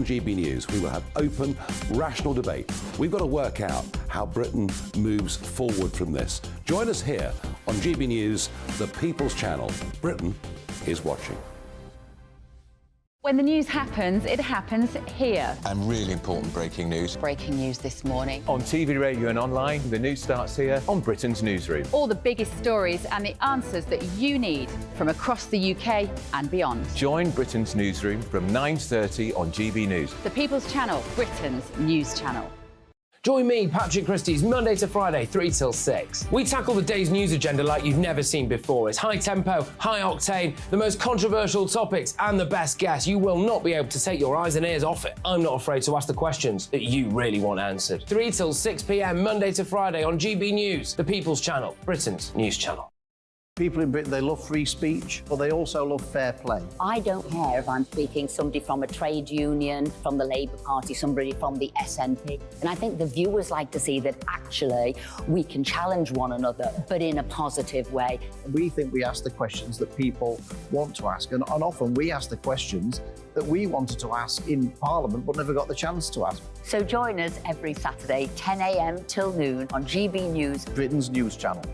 GB News, we will have open, rational debate. We've got to work out how Britain moves forward from this. Join us here on GB News, the People's Channel. Britain is watching. When the news happens, it happens here. And really important breaking news. Breaking news this morning. On TV, radio and online, the news starts here on Britain's newsroom. All the biggest stories and the answers that you need from across the UK and beyond. Join Britain's newsroom from 9:30 on GB News. The People's Channel, Britain's news channel. Join me, Patrick Christie's, Monday to Friday, 3 till 6. We tackle the day's news agenda like you've never seen before. It's high tempo, high octane, the most controversial topics and the best guests. You will not be able to take your eyes and ears off it. I'm not afraid to ask the questions that you really want answered. 3 till 6 p.m, Monday to Friday on GB News, the People's Channel, Britain's news channel. People in Britain, they love free speech, but they also love fair play. I don't care if I'm speaking somebody from a trade union, from the Labour Party, somebody from the SNP. And I think the viewers like to see that actually we can challenge one another, but in a positive way. We think we ask the questions that people want to ask, and often we ask the questions that we wanted to ask in Parliament but never got the chance to ask. So join us every Saturday, 10 a.m. till noon on GB News, Britain's news channel.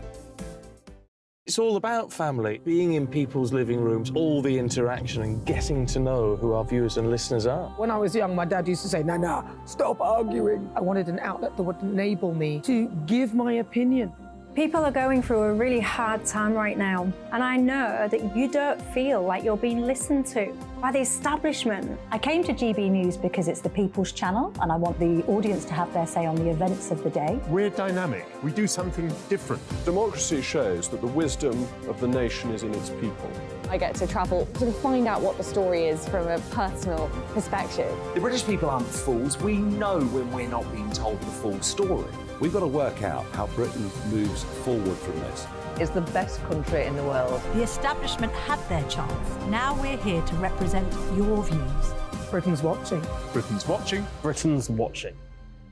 It's all about family, being in people's living rooms, all the interaction and getting to know who our viewers and listeners are. When I was young, my dad used to say, "Nah, stop arguing." I wanted an outlet that would enable me to give my opinion. People are going through a really hard time right now, and I know that you don't feel like you're being listened to by the establishment. I came to GB News because it's the People's Channel, and I want the audience to have their say on the events of the day. We're dynamic. We do something different. Democracy shows that the wisdom of the nation is in its people. I get to travel to find out what the story is from a personal perspective. The British people aren't fools. We know when we're not being told the full story. We've got to work out how Britain moves forward from this. It's the best country in the world. The establishment had their chance. Now we're here to represent your views. Britain's watching. Britain's watching. Britain's watching.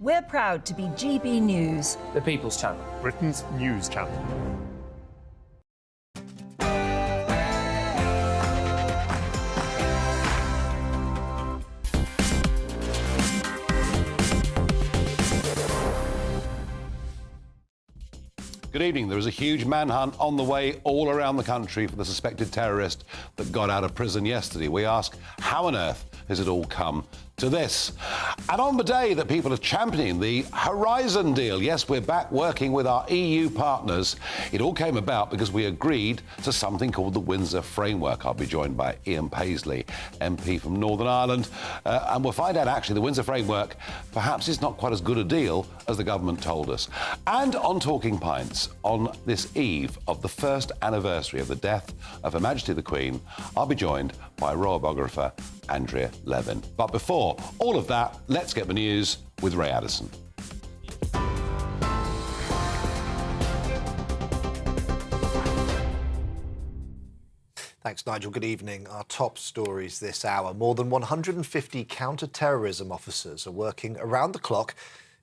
We're proud to be GB News, The People's Channel, Britain's news channel. Good evening. There is a huge manhunt on the way all around the country for the suspected terrorist that got out of prison yesterday. We ask, how on earth has it all come to this? And on the day that people are championing the Horizon deal, yes, we're back working with our EU partners. It all came about because we agreed to something called the Windsor Framework. I'll be joined by Ian Paisley, MP from Northern Ireland, and we'll find out actually the Windsor Framework perhaps is not quite as good a deal as the government told us. And on Talking Pints, on this eve of the first anniversary of the death of Her Majesty the Queen, I'll be joined by royal biographer Andrea Levin. But before all of that, let's get the news with Ray Addison. Thanks, Nigel. Good evening. Our top stories this hour. More than 150 counter-terrorism officers are working around the clock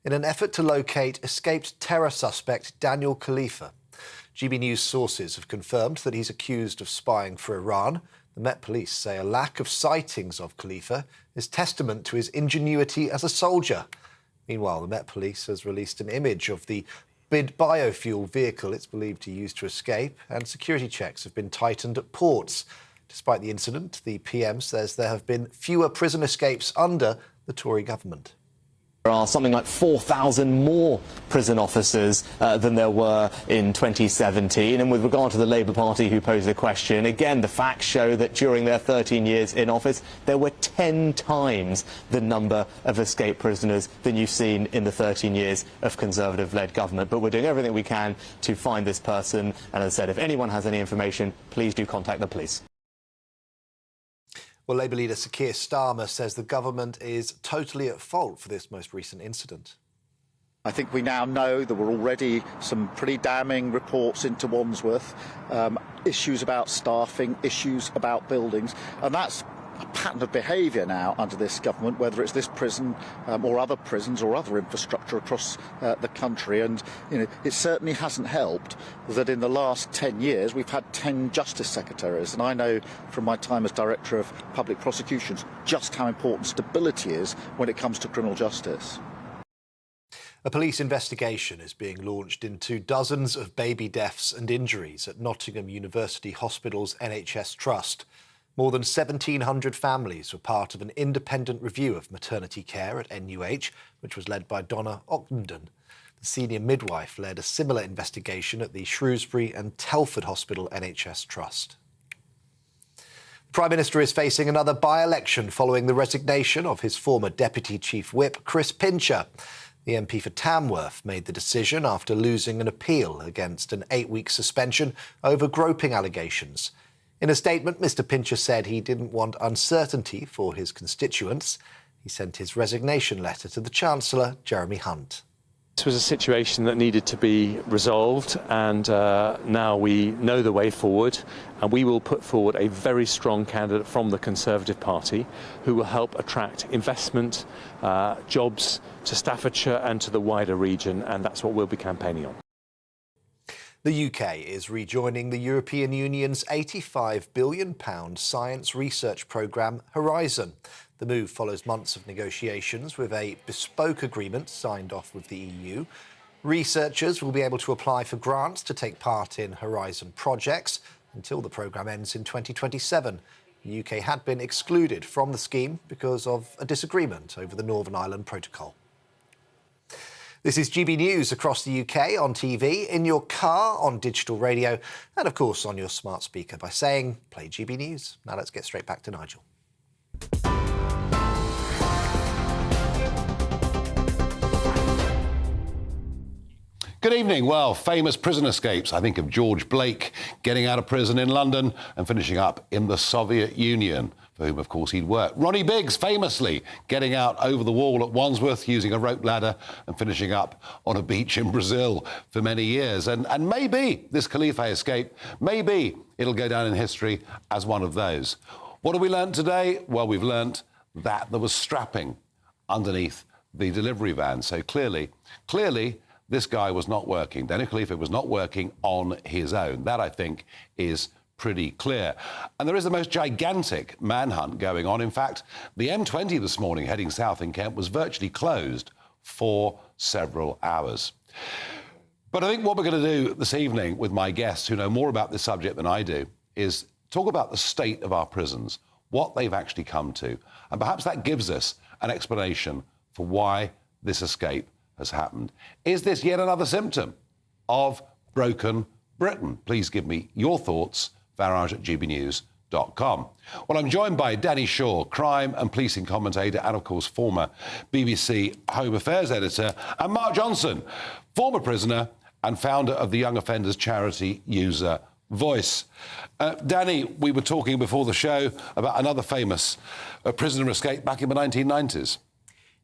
in an effort to locate escaped terror suspect Daniel Khalifa. GB News sources have confirmed that he's accused of spying for Iran. The Met Police say a lack of sightings of Khalifa is testament to his ingenuity as a soldier. Meanwhile, the Met Police has released an image of the biofuel vehicle it's believed he used to escape, and security checks have been tightened at ports. Despite the incident, the PM says there have been fewer prison escapes under the Tory government. There are something like 4,000 more prison officers than there were in 2017. And with regard to the Labour Party who posed the question, again, the facts show that during their 13 years in office, there were 10 times the number of escaped prisoners than you've seen in the 13 years of Conservative-led government. But we're doing everything we can to find this person. And as I said, if anyone has any information, please do contact the police. Well, Labour leader Sir Keir Starmer says the government is totally at fault for this most recent incident. I think we now know there were already some pretty damning reports into Wandsworth, issues about staffing, issues about buildings, and that's a pattern of behaviour now under this government, whether it's this prison or other prisons or other infrastructure across the country. And it certainly hasn't helped that in the last 10 years we've had 10 Justice Secretaries. And I know from my time as Director of Public Prosecutions just how important stability is when it comes to criminal justice. A police investigation is being launched into dozens of baby deaths and injuries at Nottingham University Hospital's NHS Trust. More than 1,700 families were part of an independent review of maternity care at NUH, which was led by Donna Ockenden. The senior midwife led a similar investigation at the Shrewsbury and Telford Hospital NHS Trust. The Prime Minister is facing another by-election following the resignation of his former Deputy Chief Whip, Chris Pincher. The MP for Tamworth made the decision after losing an appeal against an 8-week suspension over groping allegations. In a statement, Mr Pincher said he didn't want uncertainty for his constituents. He sent his resignation letter to the Chancellor, Jeremy Hunt. This was a situation that needed to be resolved, and now we know the way forward, and we will put forward a very strong candidate from the Conservative Party who will help attract investment, jobs to Staffordshire and to the wider region, and that's what we'll be campaigning on. The UK is rejoining the European Union's £85 billion science research programme Horizon. The move follows months of negotiations with a bespoke agreement signed off with the EU. Researchers will be able to apply for grants to take part in Horizon projects until the programme ends in 2027. The UK had been excluded from the scheme because of a disagreement over the Northern Ireland Protocol. This is GB News across the UK on TV, in your car, on digital radio, and of course on your smart speaker by saying, play GB News. Now let's get straight back to Nigel. Good evening. Well, famous prison escapes. I think of George Blake getting out of prison in London and finishing up in the Soviet Union, for whom, of course, he'd worked. Ronnie Biggs, famously getting out over the wall at Wandsworth using a rope ladder and finishing up on a beach in Brazil for many years. And maybe this Khalifa escape, maybe it'll go down in history as one of those. What have we learnt today? Well, we've learnt that there was strapping underneath the delivery van. So clearly, this guy was not working. Daniel Khalifa was not working on his own. That, I think, is pretty clear. And there is the most gigantic manhunt going on. In fact, the M20 this morning heading south in Kent was virtually closed for several hours. But I think what we're going to do this evening with my guests who know more about this subject than I do is talk about the state of our prisons, what they've actually come to. And perhaps that gives us an explanation for why this escape has happened. Is this yet another symptom of broken Britain? Please give me your thoughts. Farage@gbnews.com. Well, I'm joined by Danny Shaw, crime and policing commentator and, of course, former BBC Home Affairs editor, and Mark Johnson, former prisoner and founder of the young offenders charity User Voice. Danny, we were talking before the show about another famous prisoner escape back in the 1990s.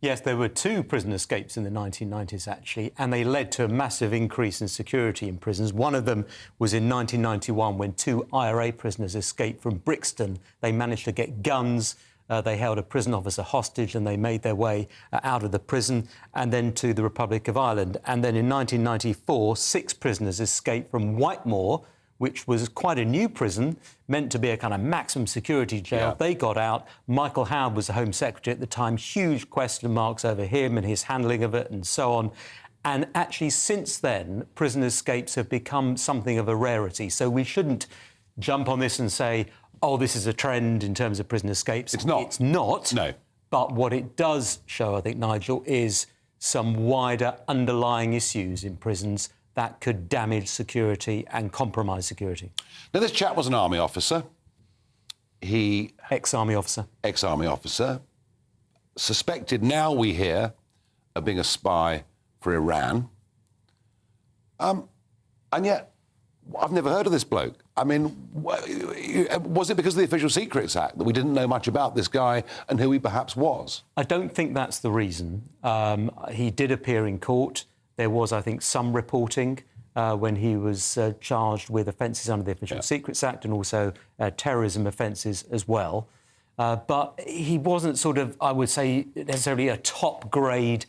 Yes, there were two prison escapes in the 1990s, actually, and they led to a massive increase in security in prisons. One of them was in 1991 when two IRA prisoners escaped from Brixton. They managed to get guns, they held a prison officer hostage, and they made their way out of the prison and then to the Republic of Ireland. And then in 1994, 6 prisoners escaped from Whitemoor, which was quite a new prison, meant to be a kind of maximum security jail. Yeah. They got out. Michael Howard was the Home Secretary at the time. Huge question marks over him and his handling of it and so on. And actually, since then, prison escapes have become something of a rarity. So we shouldn't jump on this and say, oh, this is a trend in terms of prison escapes. It's not. It's not. No. But what it does show, I think, Nigel, is some wider underlying issues in prisons that could damage security and compromise security. Now, this chap was an army officer. Ex-army officer. Ex-army officer. Suspected, now we hear, of being a spy for Iran. And yet, I've never heard of this bloke. I mean, was it because of the Official Secrets Act that we didn't know much about this guy and who he perhaps was? I don't think that's the reason. He did appear in court. There was, I think, some reporting when he was charged with offences under the Official Secrets Act and also terrorism offences as well. but he wasn't sort of, I would say, necessarily a top-grade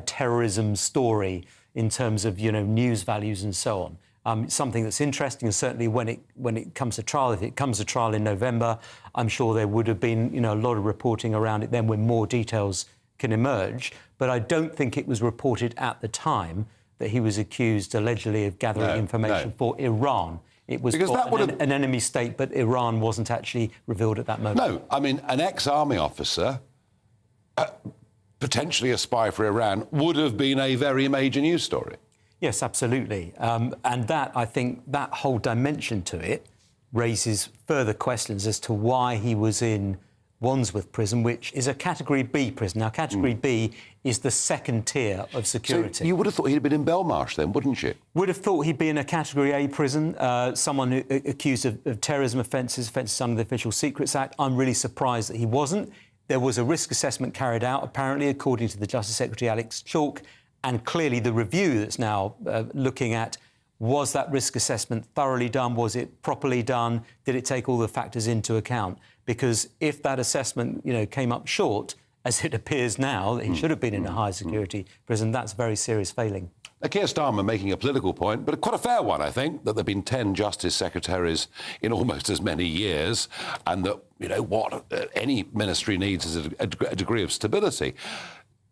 terrorism story in terms of, news values and so on. Something that's interesting, and certainly when it comes to trial, if it comes to trial in November, I'm sure there would have been, a lot of reporting around it then when more details can emerge. But I don't think it was reported at the time that he was accused allegedly of gathering information for Iran. It was an enemy state, but Iran wasn't actually revealed at that moment. No, I mean, an ex-army officer, potentially a spy for Iran, would have been a very major news story. Yes, absolutely. And that, I think, that whole dimension to it raises further questions as to why he was in Wandsworth prison, which is a Category B prison. Now, Category B is the second tier of security. So you would have thought he'd been in Belmarsh then, wouldn't you? Would have thought he'd be in a Category A prison, someone accused of terrorism offences under the Official Secrets Act. I'm really surprised that he wasn't. There was a risk assessment carried out, apparently, according to the Justice Secretary, Alex Chalk, and clearly the review that's now looking at, was that risk assessment thoroughly done? Was it properly done? Did it take all the factors into account? Because if that assessment, came up short, as it appears now, that he should have been in a high security prison, that's a very serious failing. Now, Keir Starmer making a political point, but quite a fair one, I think, that there have been 10 Justice Secretaries in almost as many years, and that, what any ministry needs is a degree of stability.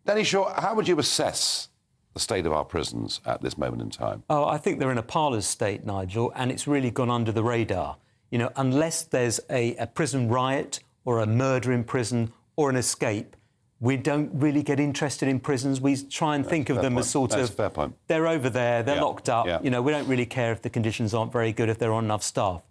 Danny Shaw, how would you assess the state of our prisons at this moment in time? Oh, I think they're in a parlous state, Nigel, and it's really gone under the radar. Unless there's a prison riot or a murder in prison or an escape, we don't really get interested in prisons. We try and think of them as sort of... fair point. They're over there, they're locked up. We don't really care if the conditions aren't very good, if there aren't enough staff.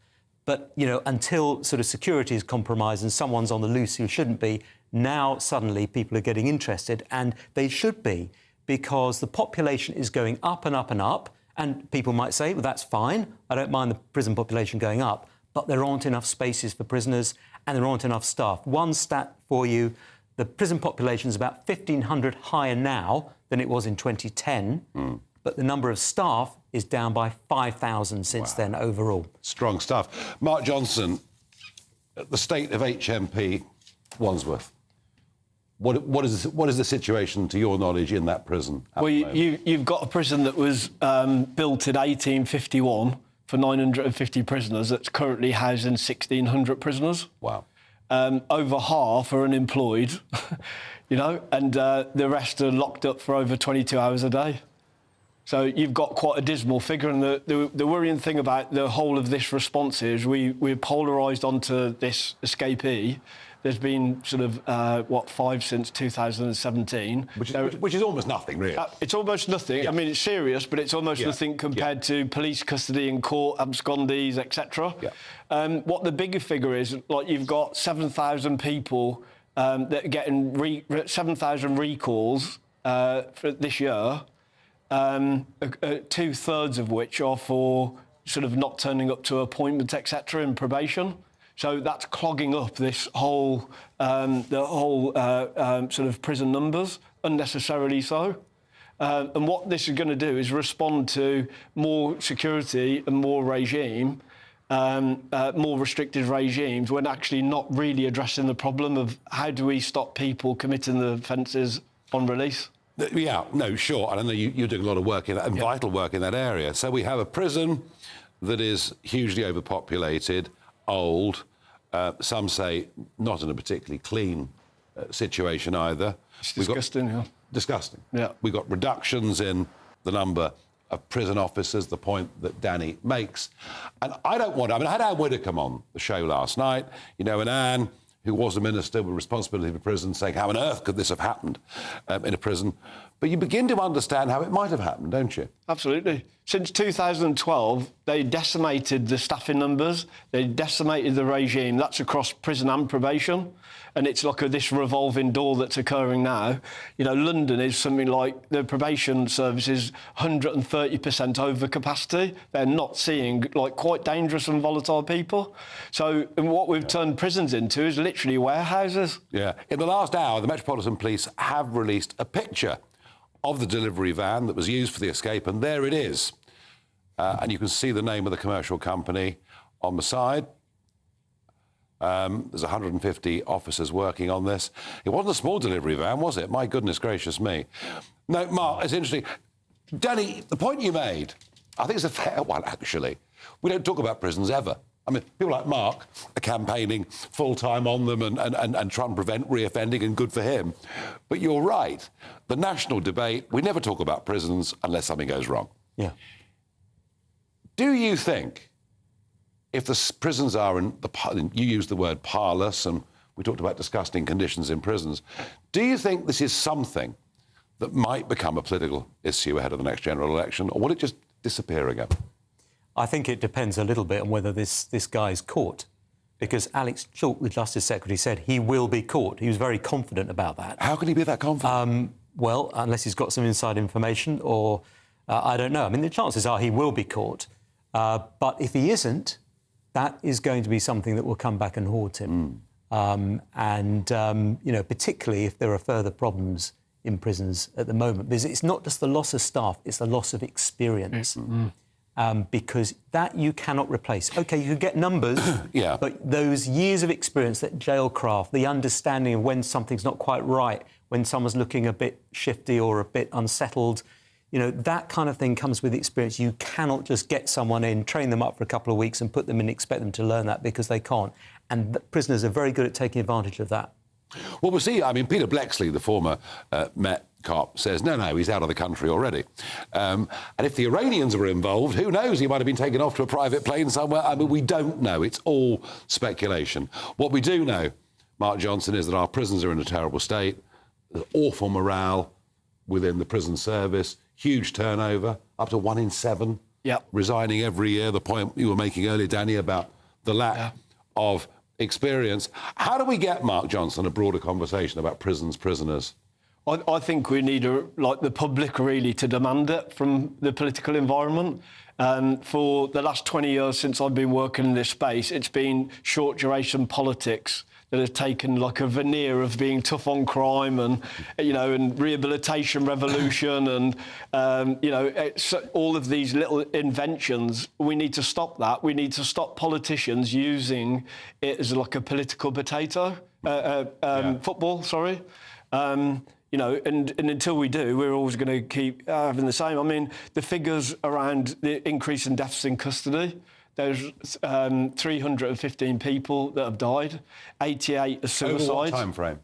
But, until sort of security is compromised and someone's on the loose who shouldn't be, now suddenly people are getting interested, and they should be, because the population is going up and up and up, and people might say, well, that's fine, I don't mind the prison population going up, but there aren't enough spaces for prisoners and there aren't enough staff. One stat for you, the prison population is about 1,500 higher now than it was in 2010, but the number of staff is down by 5,000 since then overall. Strong stuff. Mark Johnson, the state of HMP Wandsworth. What is the situation, to your knowledge, in that prison? Well, you've got a prison that was built in 1851 for 950 prisoners that's currently housing 1,600 prisoners. Wow. Over half are unemployed, and the rest are locked up for over 22 hours a day. So you've got quite a dismal figure, and the worrying thing about the whole of this response is we're polarised onto this escapee. There's been sort of, 5 since 2017. Which is almost nothing, really. It's almost nothing. Yeah. I mean, it's serious, but it's almost nothing compared to police custody in court, abscondees, etc. Yeah. What the bigger figure is, you've got 7,000 people that are getting 7,000 recalls for this year, 2/3 of which are for sort of not turning up to appointments, etc., in probation. So that's clogging up this whole, sort of prison numbers, unnecessarily so. And what this is going to do is respond to more security and more regime, more restricted regimes, when actually not really addressing the problem of how do we stop people committing the offences on release. Yeah, no, sure. And I know you're doing a lot of work in that, and vital work in that area. So we have a prison that is hugely overpopulated, old, some say not in a particularly clean situation either. It's disgusting, Disgusting. Yeah. We've got reductions in the number of prison officers, the point that Danny makes. And I had Anne Widdecombe on the show last night, and Anne, who was a minister with responsibility for prison, saying, how on earth could this have happened in a prison? But you begin to understand how it might have happened, don't you? Absolutely. Since 2012, they decimated the staffing numbers, they decimated the regime. That's across prison and probation. And it's like this revolving door that's occurring now. London is something like the probation service is 130% over capacity. They're not seeing quite dangerous and volatile people. So what we've turned prisons into is literally warehouses. Yeah. In the last hour, the Metropolitan Police have released a picture of the delivery van that was used for the escape, and there it is. And you can see the name of the commercial company on the side. There's 150 officers working on this. It wasn't a small delivery van, was it? My goodness gracious me. No, Mark, it's interesting. Danny, the point you made, I think it's a fair one, actually. We don't talk about prisons ever. I mean, people like Mark are campaigning full-time on them and trying to prevent reoffending, and good for him. But you're right. The national debate, we never talk about prisons unless something goes wrong. Yeah. Do you think, if the prisons are in the... You used the word parlous, and we talked about disgusting conditions in prisons. Do you think this is something that might become a political issue ahead of the next general election, or will it just disappear again? I think it depends a little bit on whether this guy's caught, because Alex Chalk, the Justice Secretary, said he will be caught. He was very confident about that. How can he be that confident? Well, unless he's got some inside information, or I don't know. I mean, the chances are he will be caught. But if he isn't, that is going to be something that will come back and haunt him. You know, particularly if there are further problems in prisons at the moment, because it's not just the loss of staff, it's the loss of experience. Because that you cannot replace. OK, you can get numbers, yeah, but those years of experience, that jailcraft, the understanding of when something's not quite right, when someone's looking a bit shifty or a bit unsettled, you know, that kind of thing comes with experience. You cannot just get someone in, train them up for a couple of weeks and put them in and expect them to learn that, because they can't. And the prisoners are very good at taking advantage of that. Well, we'll see. I mean, Peter Blexley, the former Met cop, says, no, he's out of the country already. And if the Iranians were involved, who knows? He might have been taken off to a private plane somewhere. I mean, we don't know. It's all speculation. What we do know, Mark Johnson, is that our prisons are in a terrible state. There's awful morale within the prison service, huge turnover, up to 1 in 7 resigning every year. The point you were making earlier, Danny, about the lack of experience. How do we get, Mark Johnson, a broader conversation about prisons, prisoners? I think we need, the public, really, to demand it from the political environment. For the last 20 years since I've been working in this space, it's been short-duration politics that has taken like a veneer of being tough on crime and, you know, and rehabilitation revolution and, you know, all of these little inventions. We need to stop that. We need to stop politicians using it as like a political potato, football, sorry. You know, and until we do, we're always going to keep having the same. I mean, the figures around the increase in deaths in custody, there's 315 people that have died, 88 are suicides. Over what time frame?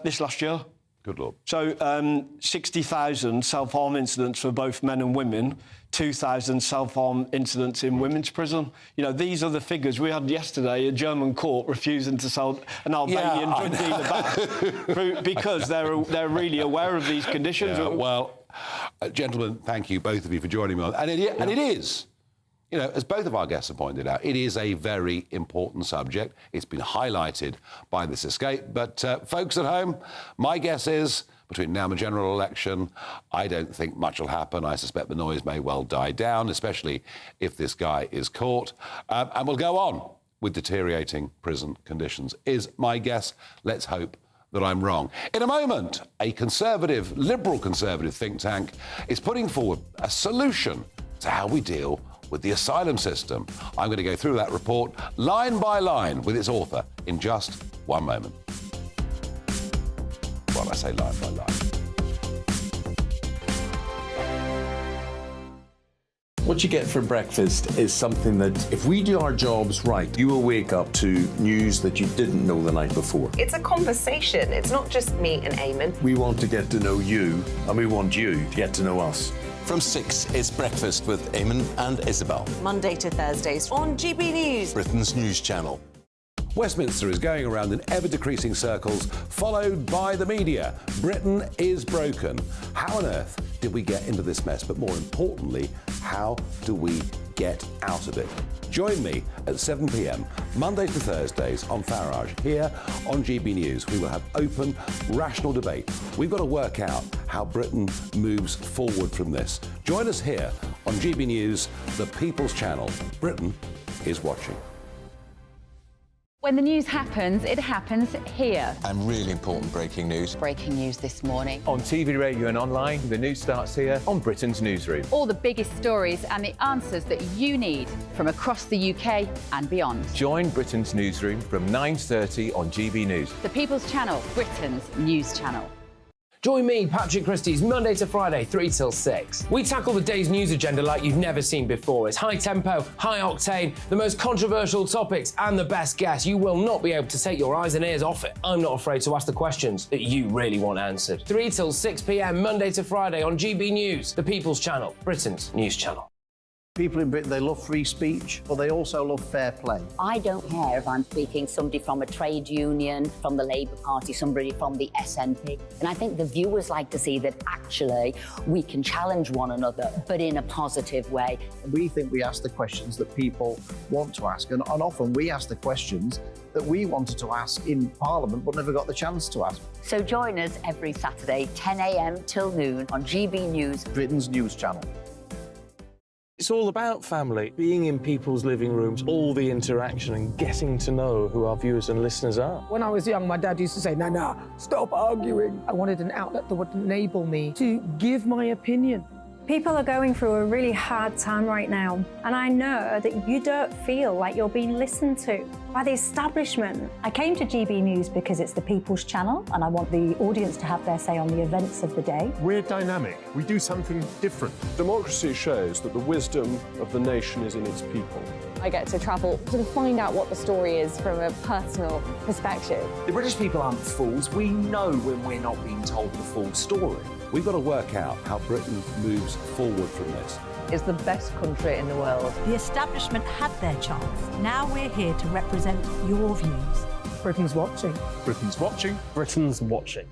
This last year. Good Lord. So 60,000 self-harm incidents for both men and women, 2,000 self-harm incidents in women's prison. You know, these are the figures. We had yesterday a German court refusing to sell an Albanian drug dealer back because they're really aware of these conditions. Yeah, well, gentlemen, thank you, both of you, for joining me on. And it is, you know, as both of our guests have pointed out, it is a very important subject. It's been highlighted by this escape. But folks at home, my guess is, between now and the general election, I don't think much will happen. I suspect the noise may well die down, especially if this guy is caught. And we'll go on with deteriorating prison conditions, is my guess. Let's hope that I'm wrong. In a moment, a conservative, liberal conservative think tank is putting forward a solution to how we deal with the asylum system. I'm going to go through that report line by line with its author in just one moment. Well, I say line by line. What you get for breakfast is something that, if we do our jobs right, you will wake up to news that you didn't know the night before. It's a conversation. It's not just me and Eamon. We want to get to know you, and we want you to get to know us. From 6, it's Breakfast with Eamon and Isabel. Monday to Thursdays on GB News, Britain's news channel. Westminster is going around in ever-decreasing circles, followed by the media. Britain is broken. How on earth did we get into this mess? But more importantly, how do we get out of it? Join me at 7 p.m, Mondays to Thursdays on Farage, here on GB News. We will have open, rational debate. We've got to work out how Britain moves forward from this. Join us here on GB News, the People's Channel. Britain is watching. When the news happens, it happens here. And really important breaking news. Breaking news this morning. On TV, radio and online, the news starts here on Britain's Newsroom. All the biggest stories and the answers that you need from across the UK and beyond. Join Britain's Newsroom from 9:30 on GB News. The People's Channel, Britain's news channel. Join me, Patrick Christie's, Monday to Friday, 3 till 6. We tackle the day's news agenda like you've never seen before. It's high tempo, high octane, the most controversial topics and the best guests. You will not be able to take your eyes and ears off it. I'm not afraid to ask the questions that you really want answered. 3 till 6 p.m, Monday to Friday on GB News, the People's Channel, Britain's news channel. People in Britain, they love free speech, but they also love fair play. I don't care if I'm speaking somebody from a trade union, from the Labour Party, somebody from the SNP. And I think the viewers like to see that actually we can challenge one another, but in a positive way. We think we ask the questions that people want to ask, and often we ask the questions that we wanted to ask in Parliament but never got the chance to ask. So join us every Saturday, 10 a.m. till noon on GB News, Britain's news channel. It's all about family, being in people's living rooms, all the interaction and getting to know who our viewers and listeners are. When I was young, my dad used to say, Nana, stop arguing. I wanted an outlet that would enable me to give my opinion. People are going through a really hard time right now, and I know that you don't feel like you're being listened to by the establishment. I came to GB News because it's the People's Channel, and I want the audience to have their say on the events of the day. We're dynamic. We do something different. Democracy shows that the wisdom of the nation is in its people. I get to travel to find out what the story is from a personal perspective. The British people aren't fools. We know when we're not being told the full story. We've got to work out how Britain moves forward from this. It's the best country in the world. The establishment had their chance. Now we're here to represent your views. Britain's watching. Britain's watching. Britain's watching.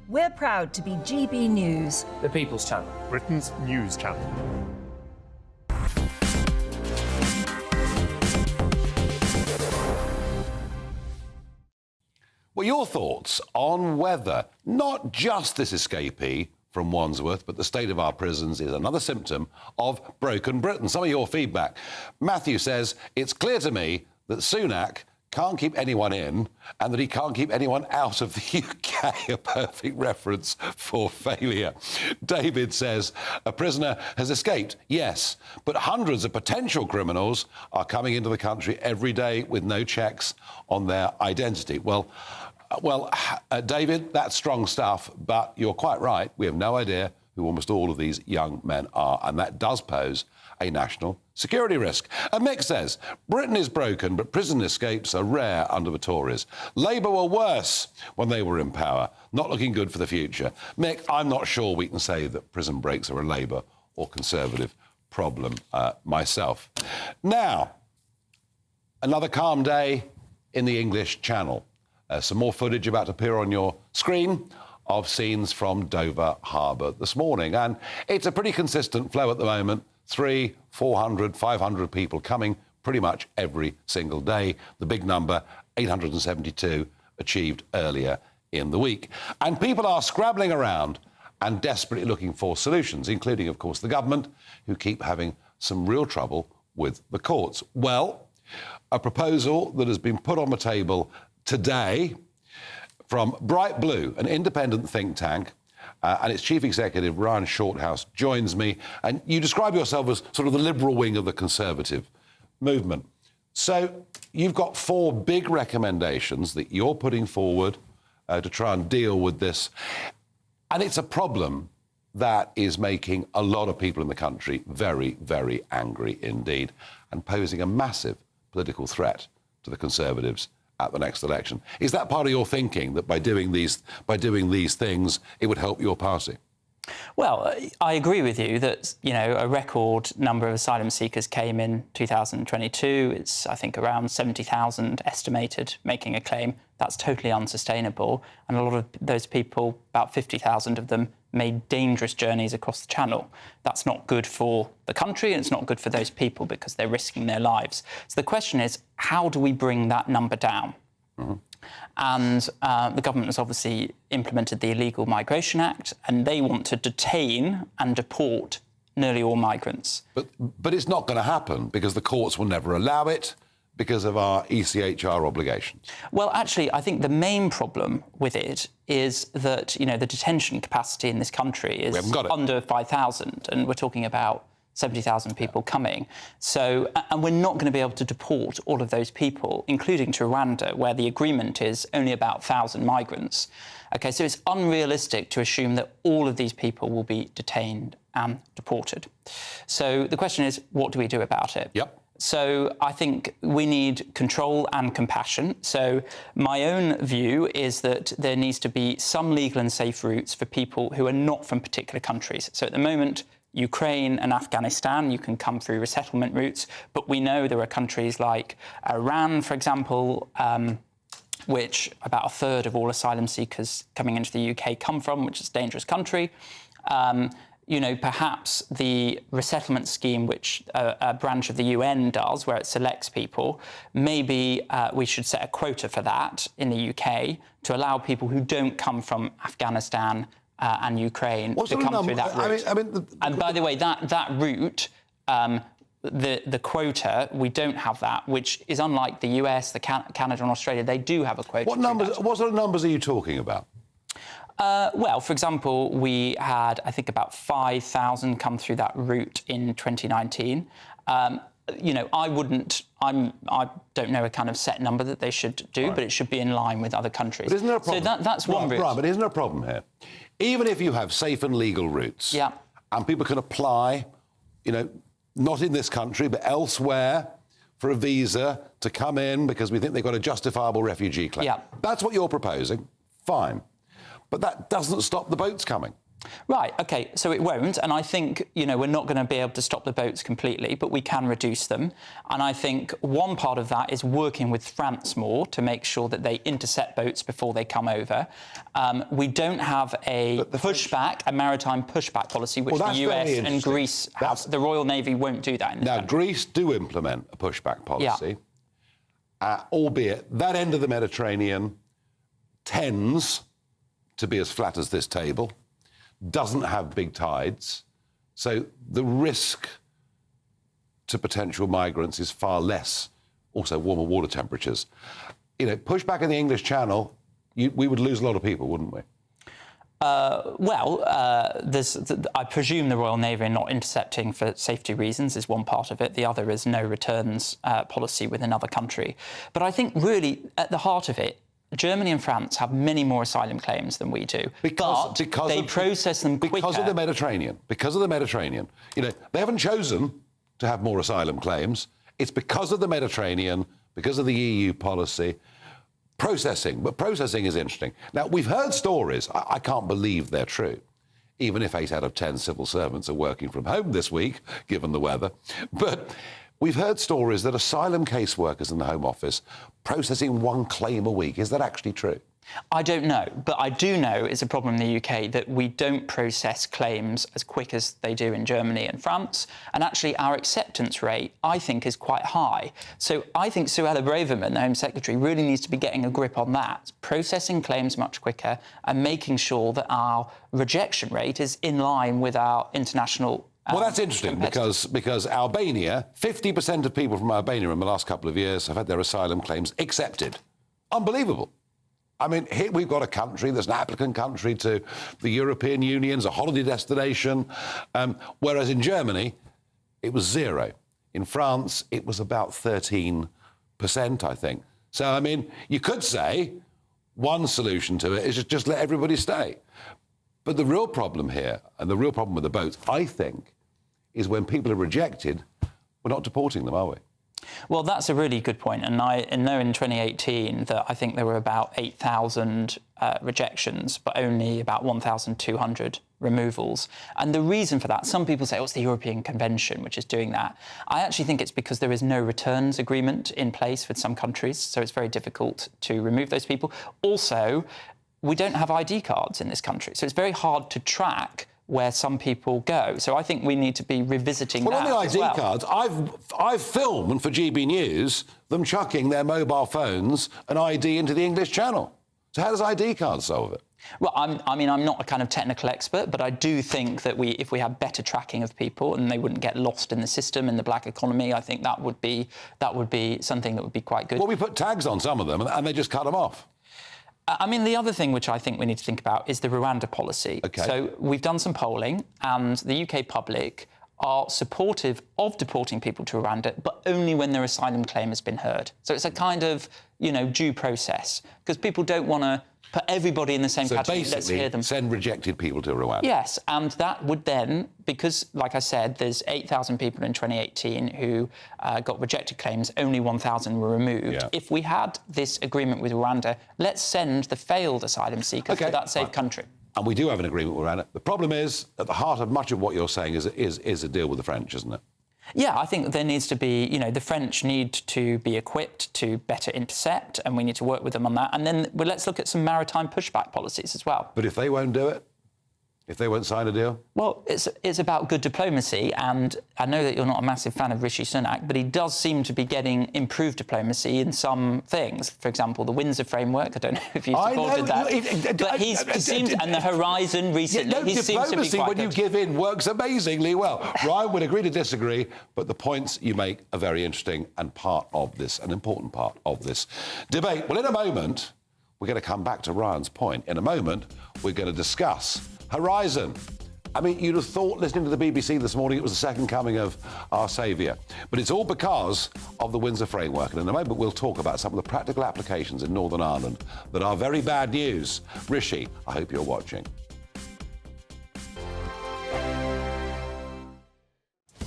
We're proud to be GB News, the People's Channel, Britain's news channel. Well, your thoughts on whether not just this escapee from Wandsworth, but the state of our prisons is another symptom of broken Britain. Some of your feedback. Matthew says, it's clear to me that Sunak can't keep anyone in and that he can't keep anyone out of the UK, a perfect reference for failure. David says, a prisoner has escaped, yes, but hundreds of potential criminals are coming into the country every day with no checks on their identity. Well, David, that's strong stuff, but you're quite right. We have no idea who almost all of these young men are, and that does pose a national security risk. And Mick says, Britain is broken, but prison escapes are rare under the Tories. Labour were worse when they were in power. Not looking good for the future. Mick, I'm not sure we can say that prison breaks are a Labour or Conservative problem myself. Now, another calm day in the English Channel. Some more footage about to appear on your screen of scenes from Dover Harbour this morning. And it's a pretty consistent flow at the moment. 300, 400, 500 people coming pretty much every single day. The big number, 872, achieved earlier in the week. And people are scrabbling around and desperately looking for solutions, including, of course, the government, who keep having some real trouble with the courts. Well, a proposal that has been put on the table today from Bright Blue, an independent think tank, and its chief executive, Ryan Shorthouse, joins me. And you describe yourself as sort of the liberal wing of the Conservative movement. So you've got 4 big recommendations that you're putting forward to try and deal with this. And it's a problem that is making a lot of people in the country very, very angry indeed, and posing a massive political threat to the Conservatives at the next election. Is that part of your thinking, that by doing these things, it would help your party? Well, I agree with you that, a record number of asylum seekers came in 2022. It's, I think, around 70,000 estimated making a claim. That's totally unsustainable. And a lot of those people, about 50,000 of them, made dangerous journeys across the Channel. That's not good for the country, and it's not good for those people because they're risking their lives. So the question is, how do we bring that number down? Mm-hmm. And the government has obviously implemented the Illegal Migration Act, and they want to detain and deport nearly all migrants. But it's not going to happen because the courts will never allow it, because of our ECHR obligations? Well, actually, I think the main problem with it is that, you know, the detention capacity in this country is under 5,000, and we're talking about 70,000 people coming. So, and we're not going to be able to deport all of those people, including to Rwanda, where the agreement is only about 1,000 migrants. OK, so it's unrealistic to assume that all of these people will be detained and deported. So the question is, what do we do about it? Yep. So I think we need control and compassion. So my own view is that there needs to be some legal and safe routes for people who are not from particular countries. So at the moment, Ukraine and Afghanistan, you can come through resettlement routes, but we know there are countries like Iran, for example, which about a third of all asylum seekers coming into the UK come from, which is a dangerous country. You know, perhaps the resettlement scheme, which a branch of the UN does, where it selects people, maybe we should set a quota for that in the UK to allow people who don't come from Afghanistan and Ukraine to come through that route. And by the way, that route, the quota, we don't have that, which is unlike the US, Canada and Australia. They do have a quota. What sort of numbers are you talking about? Well, for example, we had, I think, about 5,000 come through that route in 2019. You know, I don't know a kind of set number that they should do, but it should be in line with other countries. But isn't there a problem? So that's one route. Right, but isn't there a problem here? Even if you have safe and legal routes, and people can apply, you know, not in this country, but elsewhere, for a visa to come in because we think they've got a justifiable refugee claim. That's what you're proposing. Fine. But that doesn't stop the boats coming. Right, OK, so it won't. And I think, you know, we're not going to be able to stop the boats completely, but we can reduce them. And I think one part of that is working with France more to make sure that they intercept boats before they come over. We don't have a maritime pushback policy, which the US and Greece have. The Royal Navy won't do that in this country. Greece do implement a pushback policy, albeit that end of the Mediterranean tends to be as flat as this table, doesn't have big tides, so the risk to potential migrants is far less, also warmer water temperatures. You know, pushback in the English Channel, we would lose a lot of people, wouldn't we? I presume the Royal Navy are not intercepting for safety reasons is one part of it. The other is no returns policy with another country. But I think really at the heart of it, Germany and France have many more asylum claims than we do, but they process them quicker. Because of the Mediterranean. Because of the Mediterranean. You know, they haven't chosen to have more asylum claims. It's because of the Mediterranean, because of the EU policy. Processing. But processing is interesting. Now, we've heard stories. I can't believe they're true, even if 8 out of 10 civil servants are working from home this week, given the weather. But we've heard stories that asylum caseworkers in the Home Office processing 1 claim a week. Is that actually true? I don't know, but I do know it's a problem in the UK that we don't process claims as quick as they do in Germany and France. And actually, our acceptance rate, I think, is quite high. So I think Suella Braverman, the Home Secretary, really needs to be getting a grip on that, processing claims much quicker and making sure that our rejection rate is in line with our international. Well, that's interesting because Albania, 50% of people from Albania in the last couple of years have had their asylum claims accepted. Unbelievable. I mean, here we've got a country that's an applicant country to the European Union's a holiday destination, whereas in Germany, it was 0. In France, it was about 13%, I think. So, I mean, you could say one solution to it is just let everybody stay. But the real problem here, and the real problem with the boats, I think, is when people are rejected, we're not deporting them, are we? Well, that's a really good point. And I know in 2018 that I think there were about 8,000 rejections, but only about 1,200 removals. And the reason for that, some people say, oh, it's the European Convention which is doing that. I actually think it's because there is no returns agreement in place with some countries, so it's very difficult to remove those people. Also, we don't have ID cards in this country, so it's very hard to track where some people go. So I think we need to be revisiting that. Well, on the ID cards, I've filmed for GB News them chucking their mobile phones and ID into the English Channel. So how does ID cards solve it? Well, I mean, I'm not a kind of technical expert, but I do think that if we have better tracking of people and they wouldn't get lost in the system in the black economy, I think that would be something that would be quite good. Well, we put tags on some of them and they just cut them off. I mean, the other thing which I think we need to think about is the Rwanda policy. Okay. So we've done some polling, and the UK public are supportive of deporting people to Rwanda, but only when their asylum claim has been heard. So it's a kind of, due process, because people don't want to put everybody in the same category. Let's hear them. Send rejected people to Rwanda. Yes, and that would then, because, like I said, there's 8,000 people in 2018 who got rejected claims, only 1,000 were removed. Yeah. If we had this agreement with Rwanda, let's send the failed asylum seekers to that safe country. And we do have an agreement with Rwanda. The problem is, at the heart of much of what you're saying is a deal with the French, isn't it? Yeah, I think there needs to be, the French need to be equipped to better intercept, and we need to work with them on that. And then let's look at some maritime pushback policies as well. But if they won't do it? If they won't sign a deal? Well, it's about good diplomacy, and I know that you're not a massive fan of Rishi Sunak, but he does seem to be getting improved diplomacy in some things. For example, the Windsor framework, I don't know if you supported that. But he seems, and the Horizon recently, he seems to be quite diplomacy, when good. you give in, works amazingly well. Ryan would agree to disagree, but the points you make are very interesting and part of this, an important part of this debate. Well, in a moment, we're going to come back to Ryan's point. In a moment, we're going to discuss Horizon. I mean, you'd have thought, listening to the BBC this morning, it was the second coming of our saviour. But it's all because of the Windsor framework. And in a moment, we'll talk about some of the practical applications in Northern Ireland that are very bad news. Rishi, I hope you're watching.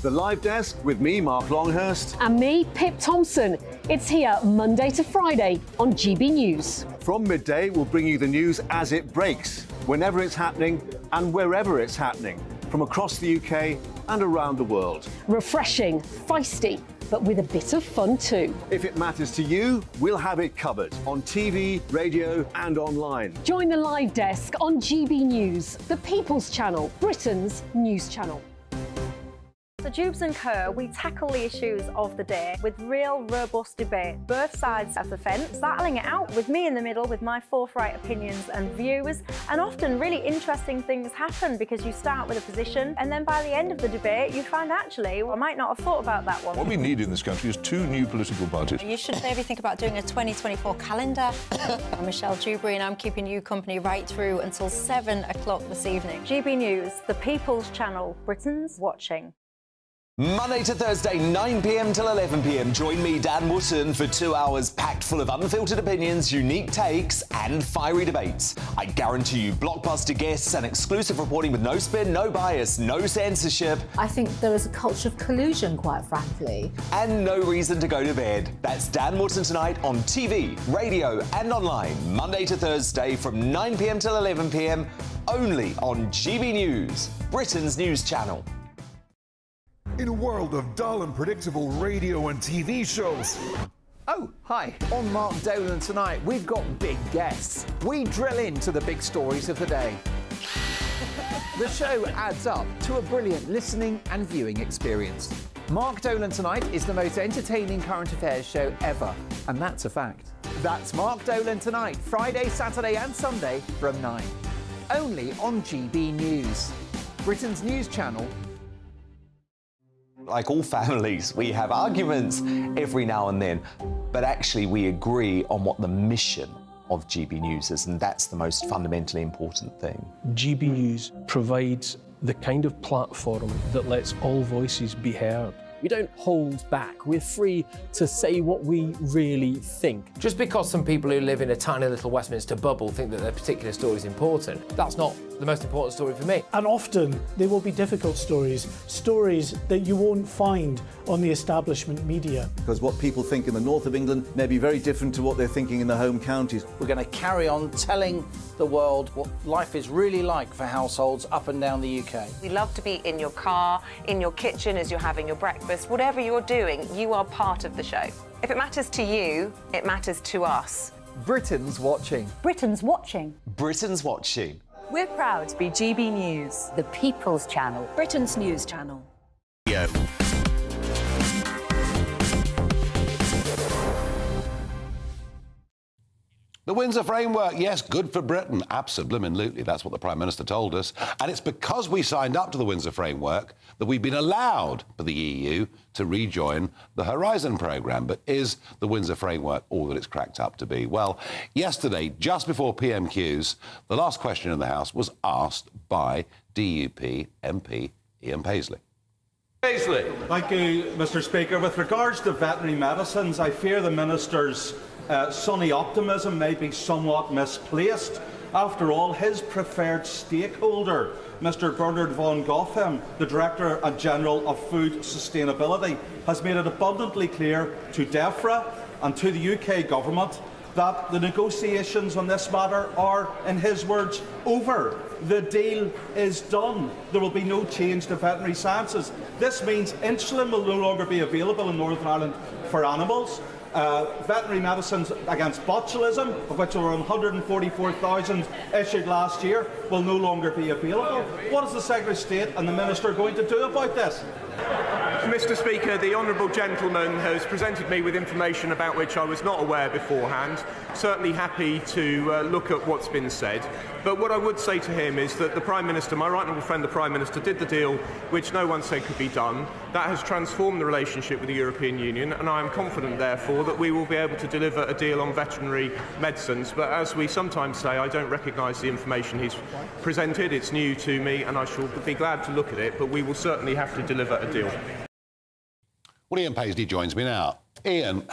The Live Desk with me, Mark Longhurst. And me, Pip Thompson. It's here Monday to Friday on GB News. From midday, we'll bring you the news as it breaks, whenever it's happening and wherever it's happening, from across the UK and around the world. Refreshing, feisty, but with a bit of fun too. If it matters to you, we'll have it covered on TV, radio and online. Join the Live Desk on GB News, the People's Channel, Britain's news channel. So Jubes and Kerr, we tackle the issues of the day with real robust debate, both sides of the fence, battling it out with me in the middle with my forthright opinions and views. And often really interesting things happen because you start with a position and then by the end of the debate you find actually, well, I might not have thought about that one. What we need in this country is 2 new political parties. You should maybe think about doing a 2024 calendar. I'm Michelle Dewberry and I'm keeping you company right through until 7 o'clock this evening. GB News, the People's Channel, Britain's watching. Monday to Thursday, 9 p.m. till 11 p.m. Join me, Dan Wootton, for 2 hours packed full of unfiltered opinions, unique takes, and fiery debates. I guarantee you blockbuster guests and exclusive reporting with no spin, no bias, no censorship. I think there is a culture of collusion, quite frankly. And no reason to go to bed. That's Dan Wootton tonight on TV, radio, and online. Monday to Thursday from 9 p.m. till 11 p.m. only on GB News, Britain's news channel. In a world of dull and predictable radio and TV shows. Oh, hi. On Mark Dolan tonight, we've got big guests. We drill into the big stories of the day. The show adds up to a brilliant listening and viewing experience. Mark Dolan Tonight is the most entertaining current affairs show ever, and that's a fact. That's Mark Dolan Tonight, Friday, Saturday and Sunday from 9. Only on GB News, Britain's news channel. Like all families, we have arguments every now and then, but actually we agree on what the mission of GB News is, and that's the most fundamentally important thing. GB News provides the kind of platform that lets all voices be heard. We don't hold back. We're free to say what we really think. Just because some people who live in a tiny little Westminster bubble think that their particular story is important, that's not the most important story for me. And often they will be difficult stories, stories that you won't find on the establishment media. Because what people think in the north of England may be very different to what they're thinking in the home counties. We're going to carry on telling the world what life is really like for households up and down the UK. We love to be in your car, in your kitchen as you're having your breakfast. Whatever you're doing, you are part of the show. If it matters to you, it matters to us. Britain's watching. Britain's watching. Britain's watching. We're proud to be GB News, the People's Channel, Britain's news channel. Yeah. The The Windsor framework, yes, good for Britain. Absolutely, that's what the Prime Minister told us. And it's because we signed up to the Windsor framework that we've been allowed for the EU to rejoin the Horizon programme. But is the Windsor framework all that it's cracked up to be? Well, yesterday, just before PMQs, the last question in the House was asked by DUP MP Ian Paisley. Paisley. Thank you, Mr. Speaker. With regards to veterinary medicines, I fear the Minister's sunny optimism may be somewhat misplaced. After all, his preferred stakeholder, Mr. Bernard von Gotham, the Director General of Food Sustainability, has made it abundantly clear to DEFRA and to the UK Government that the negotiations on this matter are, in his words, over. The deal is done. There will be no change to veterinary sciences. This means insulin will no longer be available in Northern Ireland for animals. Veterinary medicines against botulism, of which there were 144,000 issued last year, will no longer be available. What is the Secretary of State and the Minister going to do about this? Mr. Speaker, the honourable gentleman has presented me with information about which I was not aware beforehand. Certainly happy to look at what's been said. But what I would say to him is that the Prime Minister, my right honourable friend the Prime Minister, did the deal which no one said could be done. That has transformed the relationship with the European Union, and I am confident, therefore, that we will be able to deliver a deal on veterinary medicines. But as we sometimes say, I don't recognise the information he's presented. It's new to me, and I shall be glad to look at it, but we will certainly have to deliver a deal. Well, Ian Paisley joins me now. Ian,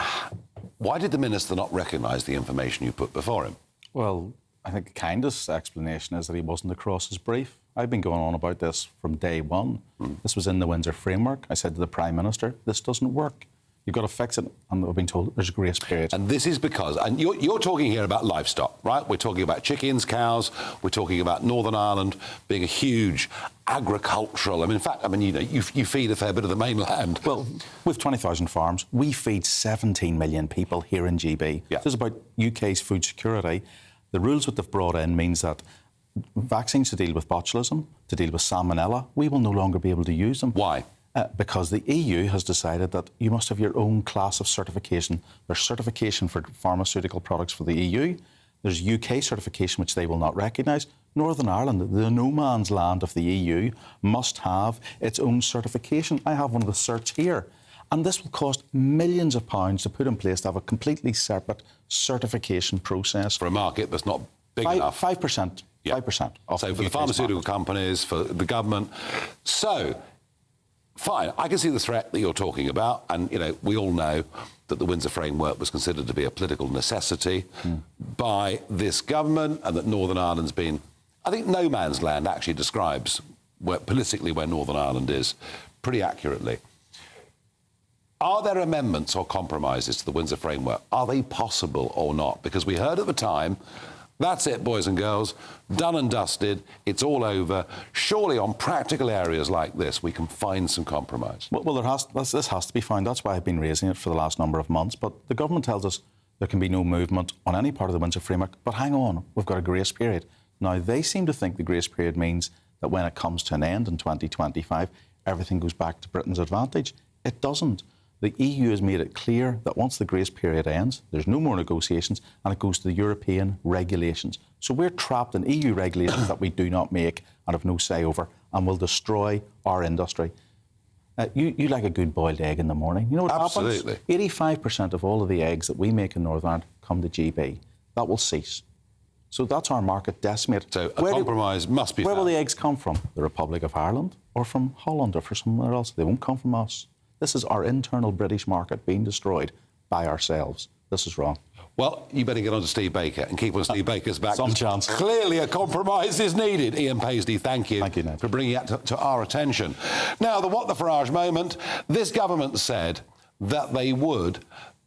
why did the Minister not recognise the information you put before him? Well, I think the kindest explanation is that he wasn't across his brief. I've been going on about this from day one. This was in the Windsor framework. I said to the Prime Minister, this doesn't work. You've got to fix it. And we've been told there's a grace period. And this is because, and you're talking here about livestock, right? We're talking about chickens, cows. We're talking about Northern Ireland being a huge agricultural. In fact, you feed a fair bit of the mainland. Well, with 20,000 farms, we feed 17 million people here in GB. Yeah. This is about UK's food security. The rules that they've brought in means that vaccines to deal with botulism, to deal with salmonella, we will no longer be able to use them. Why? Because the EU has decided that you must have your own class of certification. There's certification for pharmaceutical products for the EU. There's UK certification, which they will not recognise. Northern Ireland, the no man's land of the EU, must have its own certification. I have one of the certs here. And this will cost millions of pounds to put in place to have a completely separate certification process. For a market that's not big enough. 5%. Yeah. 5%. So for the pharmaceutical companies, for the government. So, fine, I can see the threat that you're talking about, and we all know that the Windsor framework was considered to be a political necessity by this government, and that Northern Ireland's been, I think no man's land actually describes politically where Northern Ireland is pretty accurately. Are there amendments or compromises to the Windsor framework? Are they possible or not? Because we heard at the time, that's it, boys and girls, done and dusted, it's all over. Surely on practical areas like this, we can find some compromise. Well, this has to be found. That's why I've been raising it for the last number of months. But the government tells us there can be no movement on any part of the Windsor framework. But hang on, we've got a grace period. Now, they seem to think the grace period means that when it comes to an end in 2025, everything goes back to Britain's advantage. It doesn't. The EU has made it clear that once the grace period ends, there's no more negotiations, and it goes to the European regulations. So we're trapped in EU regulations that we do not make and have no say over, and will destroy our industry. You like a good boiled egg in the morning. You know what Absolutely. happens? 85% of all of the eggs that we make in Northern Ireland come to GB. That will cease. So that's our market decimated. So a compromise must be found. Where will the eggs come from? The Republic of Ireland, or from Holland, or from somewhere else? They won't come from us. This is our internal British market being destroyed by ourselves. This is wrong. Well, you better get on to Steve Baker and keep on Steve Baker's back. Some chance. Clearly a compromise is needed. Ian Paisley, thank you for bringing it to our attention. Now, the Farage moment. This government said that they would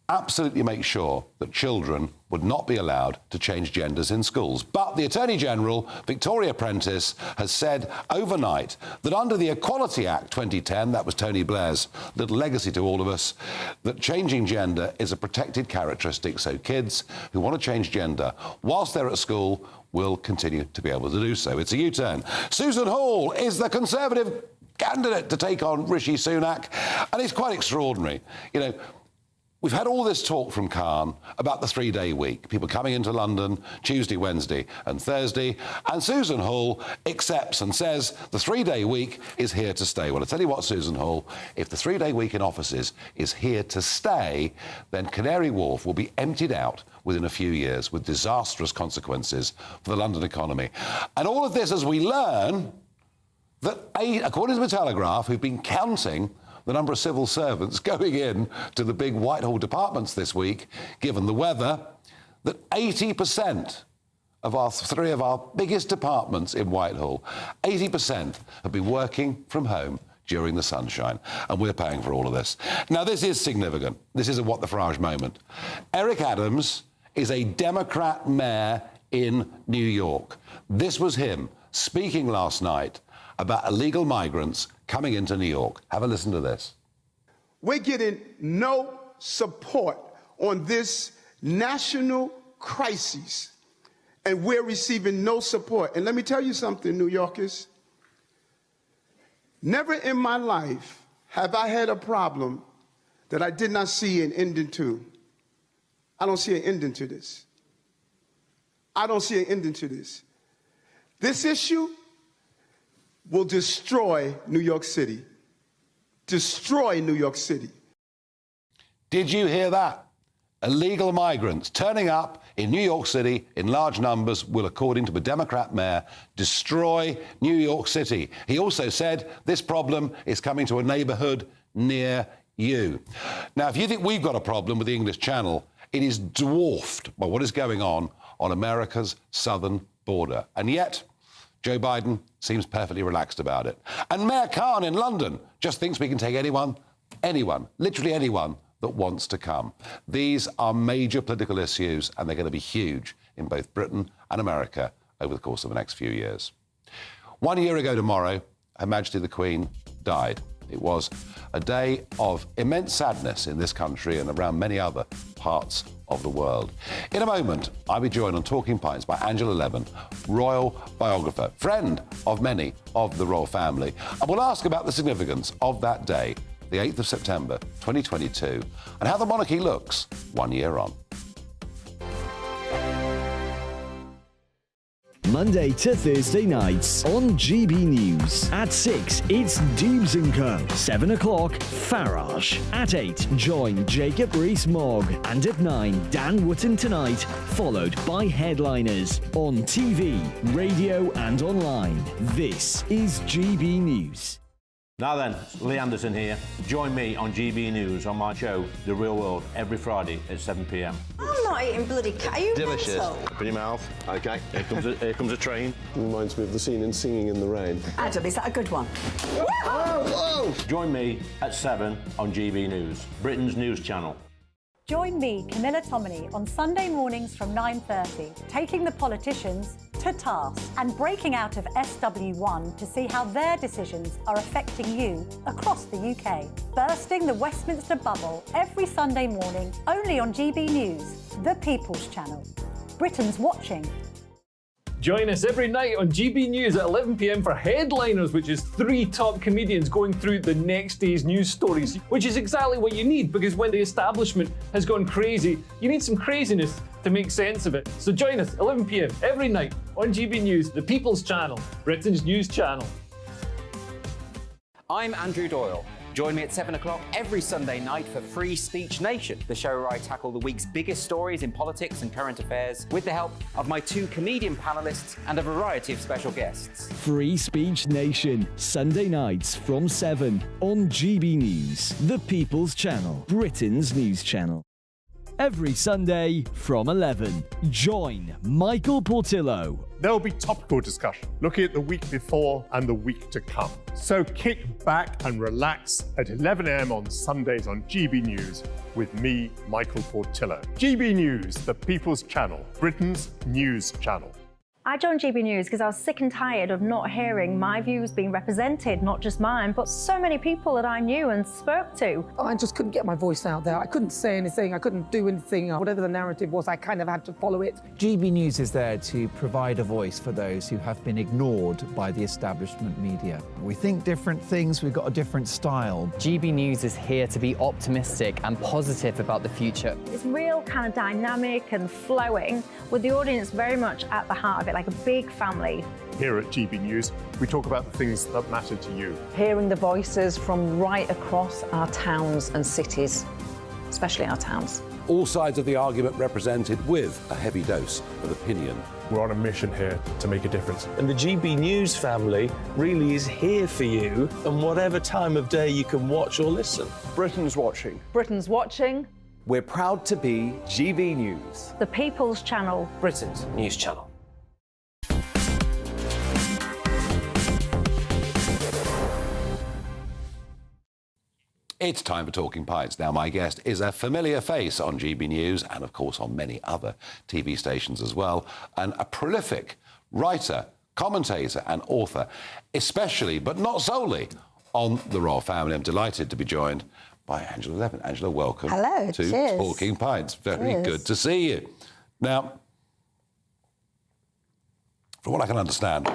absolutely make sure that children would not be allowed to change genders in schools. But the Attorney-General, Victoria Prentice, has said overnight that under the Equality Act 2010, that was Tony Blair's little legacy to all of us, that changing gender is a protected characteristic, so kids who want to change gender whilst they're at school will continue to be able to do so. It's a U-turn. Susan Hall is the Conservative candidate to take on Rishi Sunak, and it's quite extraordinary. We've had all this talk from Khan about the 3-day week, people coming into London Tuesday, Wednesday and Thursday, and Susan Hall accepts and says the 3-day week is here to stay. Well, I tell you what, Susan Hall, if the 3-day week in offices is here to stay, then Canary Wharf will be emptied out within a few years with disastrous consequences for the London economy. And all of this as we learn that, according to the Telegraph, who've been counting the number of civil servants going in to the big Whitehall departments this week, given the weather, that 80% of three of our biggest departments in Whitehall, 80% have been working from home during the sunshine, and we're paying for all of this. Now, this is significant. This is a What the Farage moment. Eric Adams is a Democrat mayor in New York. This was him speaking last night about illegal migrants coming into New York. Have a listen to this. We're getting no support on this national crisis, and we're receiving no support. And let me tell you something, New Yorkers. Never in my life have I had a problem that I did not see an ending to. I don't see an ending to this. I don't see an ending to this. This issue will destroy New York City. Destroy New York City. Did you hear that? Illegal migrants turning up in New York City in large numbers will, according to the Democrat mayor, destroy New York City. He also said this problem is coming to a neighbourhood near you. Now, if you think we've got a problem with the English Channel, it is dwarfed by what is going on America's southern border. And yet, Joe Biden seems perfectly relaxed about it. And Mayor Khan in London just thinks we can take anyone, literally anyone that wants to come. These are major political issues, and they're going to be huge in both Britain and America over the course of the next few years. 1 year ago tomorrow, Her Majesty the Queen died. It was a day of immense sadness in this country and around many other parts of the world. In a moment, I'll be joined on Talking Pints by Angela Levin, royal biographer, friend of many of the royal family, and we'll ask about the significance of that day, the 8th of September 2022, and how the monarchy looks 1 year on. Monday to Thursday nights on GB News. At 6, it's Dubes & Co. 7 o'clock, Farage. At 8, join Jacob Rees-Mogg. And at 9, Dan Wootton Tonight, followed by Headliners. On TV, radio and online. This is GB News. Now then, Lee Anderson here. Join me on GB News on my show, The Real World, every Friday at 7 p.m. I'm not eating bloody cat. Are you Delicious. mental? Open your mouth. OK. Here comes a train. Reminds me of the scene in Singing in the Rain. Adam, is that a good one? Whoa! Join me at 7 on GB News, Britain's news channel. Join me, Camilla Tominey, on Sunday mornings from 9:30, taking the politicians to task and breaking out of SW1 to see how their decisions are affecting you across the UK. Bursting the Westminster bubble every Sunday morning, only on GB News, the People's Channel. Britain's watching. Join us every night on GB News at 11 p.m. for Headliners, which is 3 top comedians going through the next day's news stories, which is exactly what you need, because when the establishment has gone crazy, you need some craziness to make sense of it. So join us 11 p.m. every night on GB News, the People's Channel, Britain's news channel. I'm Andrew Doyle. Join me at 7 o'clock every Sunday night for Free Speech Nation, the show where I tackle the week's biggest stories in politics and current affairs with the help of my 2 comedian panellists and a variety of special guests. Free Speech Nation, Sunday nights from 7 on GB News, the People's Channel, Britain's news channel. Every Sunday from 11, join Michael Portillo. There will be topical discussion, looking at the week before and the week to come. So kick back and relax at 11 a.m. on Sundays on GB News with me, Michael Portillo. GB News, the People's Channel, Britain's news channel. I joined GB News because I was sick and tired of not hearing my views being represented, not just mine, but so many people that I knew and spoke to. I just couldn't get my voice out there. I couldn't say anything, I couldn't do anything. Whatever the narrative was, I kind of had to follow it. GB News is there to provide a voice for those who have been ignored by the establishment media. We think different things, we've got a different style. GB News is here to be optimistic and positive about the future. It's real kind of dynamic and flowing, with the audience very much at the heart of it, like a big family. Here at GB News, we talk about the things that matter to you. Hearing the voices from right across our towns and cities, especially our towns. All sides of the argument represented with a heavy dose of opinion. We're on a mission here to make a difference. And the GB News family really is here for you, and whatever time of day you can watch or listen. Britain's watching. Britain's watching. We're proud to be GB News. The People's Channel. Britain's news channel. It's time for Talking Pints. Now, my guest is a familiar face on GB News and, of course, on many other TV stations as well, and a prolific writer, commentator and author, especially, but not solely, on the royal family. I'm delighted to be joined by Angela Levin. Angela, welcome Hello, to cheers. Talking Pints. Very Cheers. good to see you. Now, from what I can understand,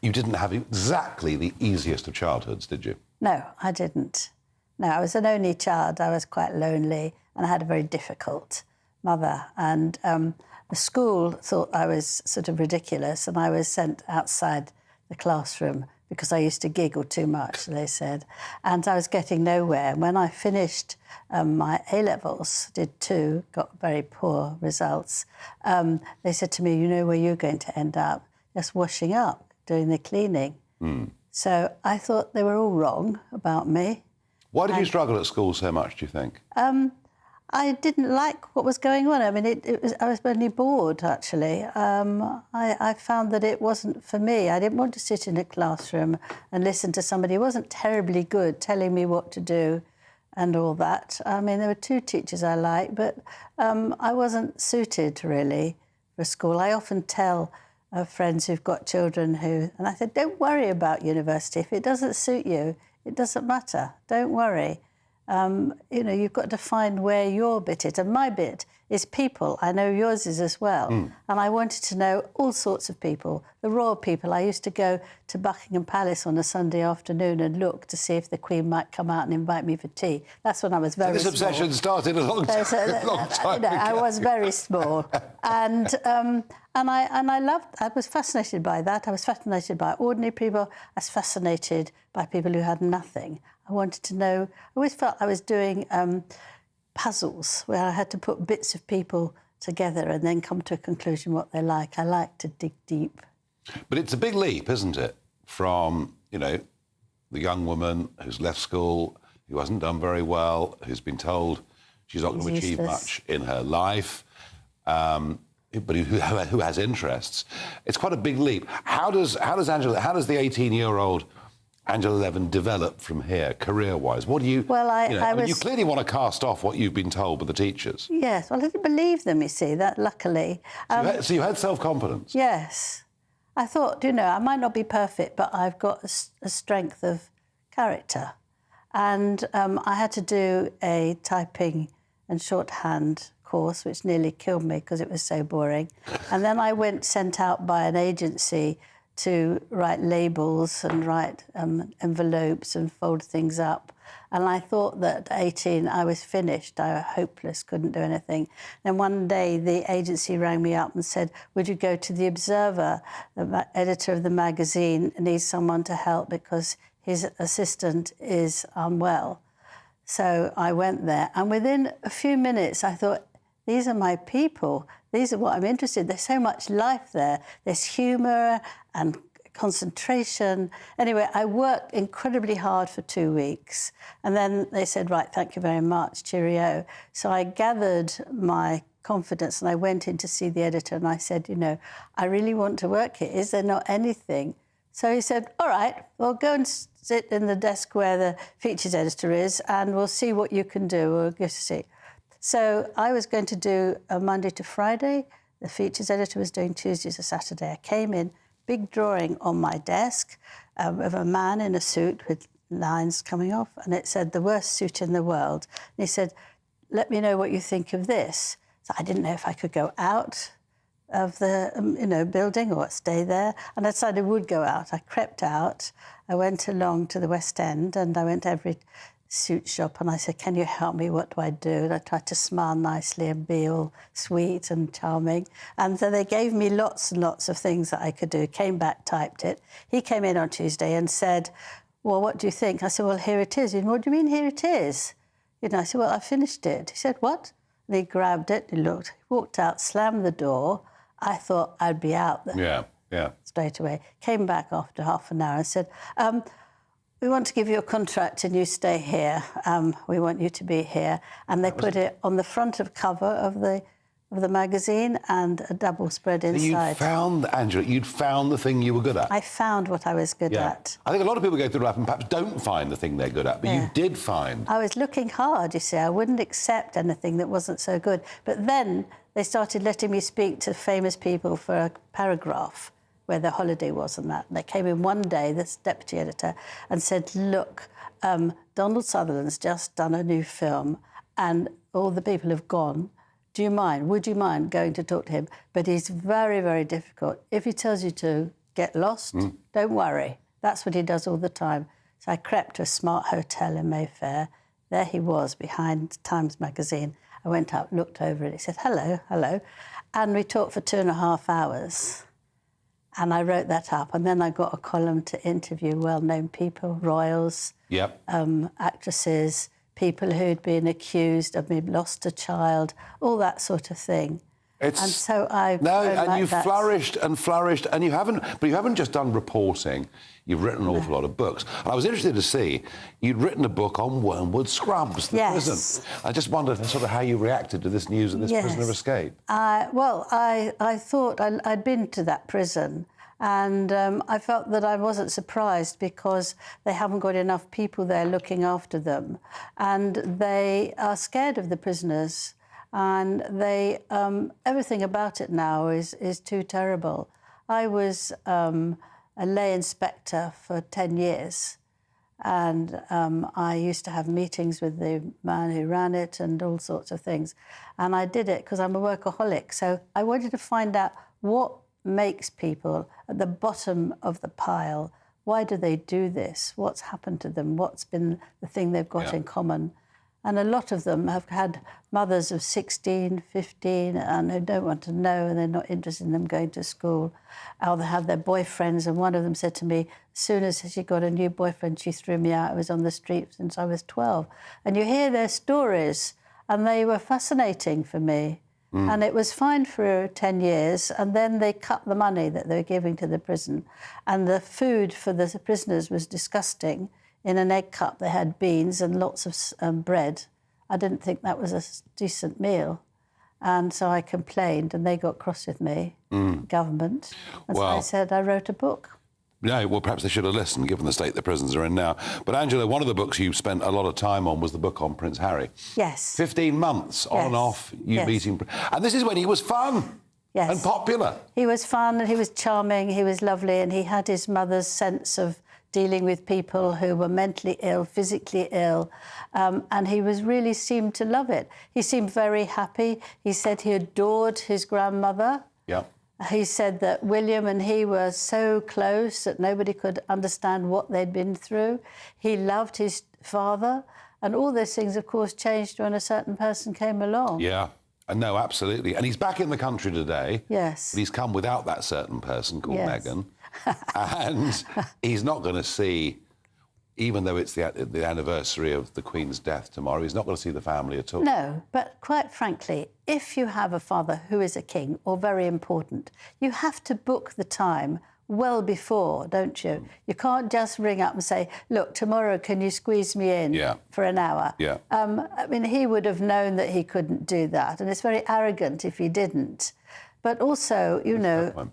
you didn't have exactly the easiest of childhoods, did you? No, I didn't. No, I was an only child. I was quite lonely and I had a very difficult mother. And the school thought I was sort of ridiculous and I was sent outside the classroom because I used to giggle too much, they said. And I was getting nowhere. When I finished my A-levels, did 2, got very poor results, they said to me, you know where you're going to end up? Just washing up, doing the cleaning. Mm. So I thought they were all wrong about me. Why did you struggle at school so much, do you think? I didn't like what was going on. I mean, I was only bored, actually. I found that it wasn't for me. I didn't want to sit in a classroom and listen to somebody who wasn't terribly good telling me what to do and all that. I mean, there were 2 teachers I liked, but I wasn't suited, really, for school. I often tell friends who've got children and I said, don't worry about university. If it doesn't suit you, it doesn't matter. Don't worry. You know, you've got to find where your bit is. And my bit is people. I know yours is as well. Mm. And I wanted to know all sorts of people, the royal people. I used to go to Buckingham Palace on a Sunday afternoon and look to see if the Queen might come out and invite me for tea. That's when I was very So this small. obsession started a long time, You know, I was very small. And I was fascinated by that. I was fascinated by ordinary people. I was fascinated by people who had nothing. I wanted to know, I always felt I was doing puzzles where I had to put bits of people together and then come to a conclusion what they like. I like to dig deep. But it's a big leap, isn't it, from, you know, the young woman who's left school, who hasn't done very well, who's been told she's not going to achieve much in her life, but who has interests. It's quite a big leap. How does the 18-year-old Angela Levin develop from here, career-wise? What do you... Well, I mean, you clearly want to cast off what you've been told by the teachers. Yes, well, I didn't believe them, you see, that luckily. So you had self-confidence? Yes. I thought, you know, I might not be perfect, but I've got a strength of character. And I had to do a typing and shorthand course, which nearly killed me because it was so boring. And then I went sent out by an agency to write labels and write envelopes and fold things up. And I thought that at 18 I was finished. I was hopeless, couldn't do anything. Then one day the agency rang me up and said, would you go to the Observer? The editor of the magazine needs someone to help because his assistant is unwell. So I went there. And within a few minutes I thought, these are my people. These are what I'm interested in. There's so much life there. There's humour and concentration. Anyway, I worked incredibly hard for 2 weeks. And then they said, right, thank you very much, cheerio. So I gathered my confidence and I went in to see the editor and I said, you know, I really want to work here. Is there not anything? So he said, all right, well, go and sit in the desk where the features editor is and we'll see what you can do. We'll go to see. So I was going to do a Monday to Friday, The features editor was doing Tuesday to Saturday. I came in, big drawing on my desk of a man in a suit with lines coming off, and it said, the worst suit in the world. And he said, let me know what you think of this. So I didn't know if I could go out of the building or stay there, and I decided I would go out. I crept out. I went along to the West End, and I went to every suit shop, and I said, can you help me? What do I do? And I tried to smile nicely and be all sweet and charming. And so they gave me lots and lots of things that I could do. Came back, typed it. He came in on Tuesday and said, well, what do you think? I said, well, here it is. He said, what do you mean, here it is? I said, well, I finished it. He said, what? And he grabbed it, he looked, he walked out, slammed the door. I thought I'd be out there. Yeah. Straight away. Came back after half an hour and said, we want to give you a contract and you stay here. We want you to be here. And they put it on the front of cover of the magazine and a double spread inside. You'd found the thing you were good at. I found what I was good at. I think a lot of people go through life and perhaps don't find the thing they're good at, but you did find. I was looking hard, you see. I wouldn't accept anything that wasn't so good. But then they started letting me speak to famous people for a paragraph where their holiday was and that. And they came in one day, this deputy editor, and said, look, Donald Sutherland's just done a new film and all the people have gone. Would you mind going to talk to him? But he's very, very difficult. If he tells you to get lost, don't worry. That's what he does all the time. So I crept to a smart hotel in Mayfair. There he was behind Times magazine. I went up, looked over it. He said, hello, hello. And we talked for 2.5 hours. And I wrote that up. And then I got a column to interview well-known people, royals, actresses, people who'd been accused of being lost a child, all that sort of thing. And so I you've flourished, and you haven't just done reporting. You've written an awful lot of books. And I was interested to see you'd written a book on Wormwood Scrubs, the prison. I just wondered sort of how you reacted to this news of this prisoner escape. Well, I thought I'd been to that prison. And I felt that I wasn't surprised because they haven't got enough people there looking after them. And they are scared of the prisoners. And they everything about it now is too terrible. I was a lay inspector for 10 years. And I used to have meetings with the man who ran it and all sorts of things. And I did it because I'm a workaholic. So I wanted to find out what makes people at the bottom of the pile. Why do they do this? What's happened to them? What's been the thing they've got in common? And a lot of them have had mothers of 16, 15, and who don't want to know, and they're not interested in them going to school. Or they have their boyfriends, and one of them said to me, as soon as she got a new boyfriend, she threw me out. I was on the street since I was 12. And you hear their stories, and they were fascinating for me. And it was fine for 10 years, and then they cut the money that they were giving to the prison. And the food for the prisoners was disgusting. In an egg cup, they had beans and lots of bread. I didn't think that was a decent meal. And so I complained, and they got cross with me, government. And so I said, I wrote a book. Yeah, well, perhaps they should have listened, given the state the prisons are in now. But, Angela, one of the books you spent a lot of time on was the book on Prince Harry. Yes. 15 months, on and off, you meeting... And this is when he was fun and popular. He was fun, and he was charming, he was lovely, and he had his mother's sense of dealing with people who were mentally ill, physically ill, and he really seemed to love it. He seemed very happy. He said he adored his grandmother. Yeah. He said that William and he were so close that nobody could understand what they'd been through. He loved his father, and all those things, of course, changed when a certain person came along. Yeah, no, absolutely. And he's back in the country today. Yes. But he's come without that certain person called Meghan. And he's not going to see, even though it's the anniversary of the Queen's death tomorrow, he's not going to see the family at all. No, but quite frankly, if you have a father who is a king or very important, you have to book the time well before, don't you? You can't just ring up and say, look, tomorrow can you squeeze me in for an hour? Yeah. I mean, he would have known that he couldn't do that, and it's very arrogant if he didn't. But also, you know,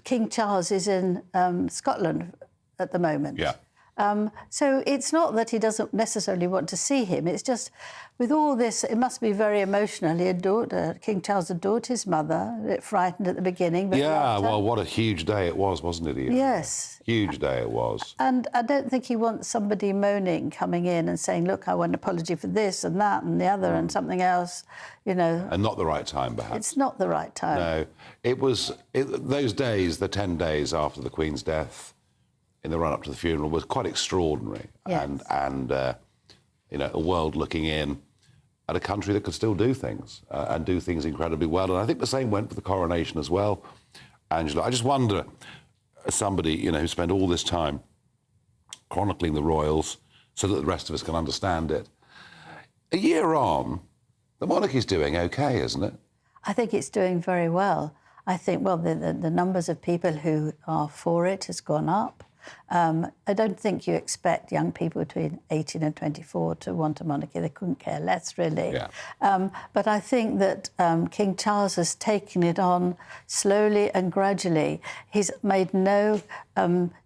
King Charles is in Scotland at the moment. Yeah. So it's not that he doesn't necessarily want to see him. It's just with all this, it must be very emotional. He adored, King Charles adored his mother, a bit frightened at the beginning. But yeah, later, well, what a huge day it was, wasn't it, Ian? yes. Huge day it was. And I don't think he wants somebody moaning, coming in and saying, look, I want an apology for this and that and the other and something else, you know. And not the right time, perhaps. It's not the right time. No. It was, those days, the 10 days after the Queen's death, in the run-up to the funeral, was quite extraordinary. Yes. And you know, a world looking in at a country that could still do things and do things incredibly well. And I think the same went for the coronation as well, Angela. I just wonder, as somebody, you know, who spent all this time chronicling the royals so that the rest of us can understand it, a year on, the monarchy's doing OK, isn't it? I think it's doing very well. I think, well, the numbers of people who are for it has gone up. I don't think you expect young people between 18 and 24 to want a monarchy. They couldn't care less, really. Yeah. But I think that King Charles has taken it on slowly and gradually. He's made no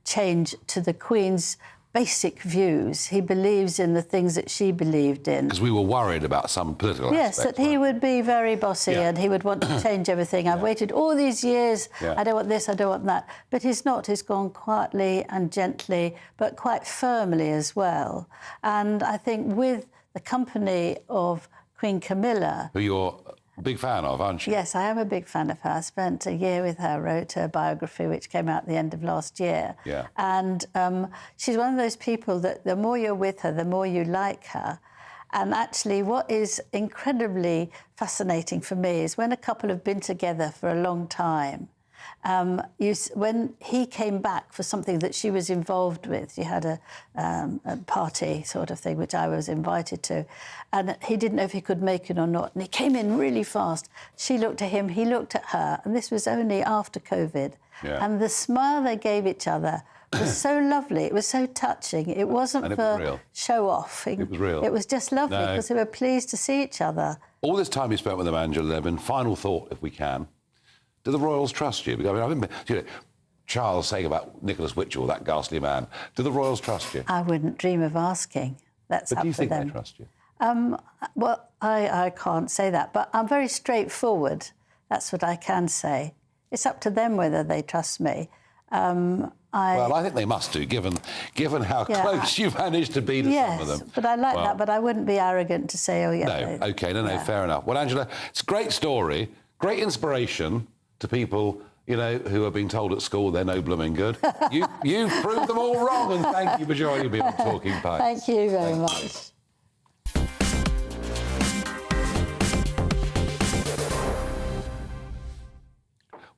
change to the Queen's basic views. He believes in the things that she believed in. Because we were worried about some political Yes, aspects, that he would be very bossy and he would want to change everything. I've waited all these years, I don't want this, I don't want that. But he's not. He's gone quietly and gently, but quite firmly as well. And I think with the company of Queen Camilla... Who you're a big fan of, aren't you? Yes, I am a big fan of her. I spent a year with her, wrote her biography, which came out at the end of last year. Yeah. And she's one of those people that the more you're with her, the more you like her. And actually, what is incredibly fascinating for me is when a couple have been together for a long time, when he came back for something that she was involved with, you had a party sort of thing, which I was invited to, and he didn't know if he could make it or not, and he came in really fast. She looked at him, he looked at her, and this was only after COVID. Yeah. And the smile they gave each other was so lovely, it was so touching. It wasn't for show-off. It was real. It was just lovely because they were pleased to see each other. All this time you spent with them, Angela Levin, final thought, if we can. Do the royals trust you? Because, I mean, you know, Charles saying about Nicholas Witchell, that ghastly man. Do the royals trust you? I wouldn't dream of asking. That's up to them. But do you think they trust you? Well, I can't say that, but I'm very straightforward. That's what I can say. It's up to them whether they trust me. Well, I think they must do, given how close you managed to be to some of them. Yes, but I like that, but I wouldn't be arrogant to say, oh, yeah. No, OK, no, fair enough. Well, Angela, it's a great story, great inspiration to people, you know, who are being told at school they're no blooming good. You've proved them all wrong, and thank you for joining me on Talking Pints. Thank you very much.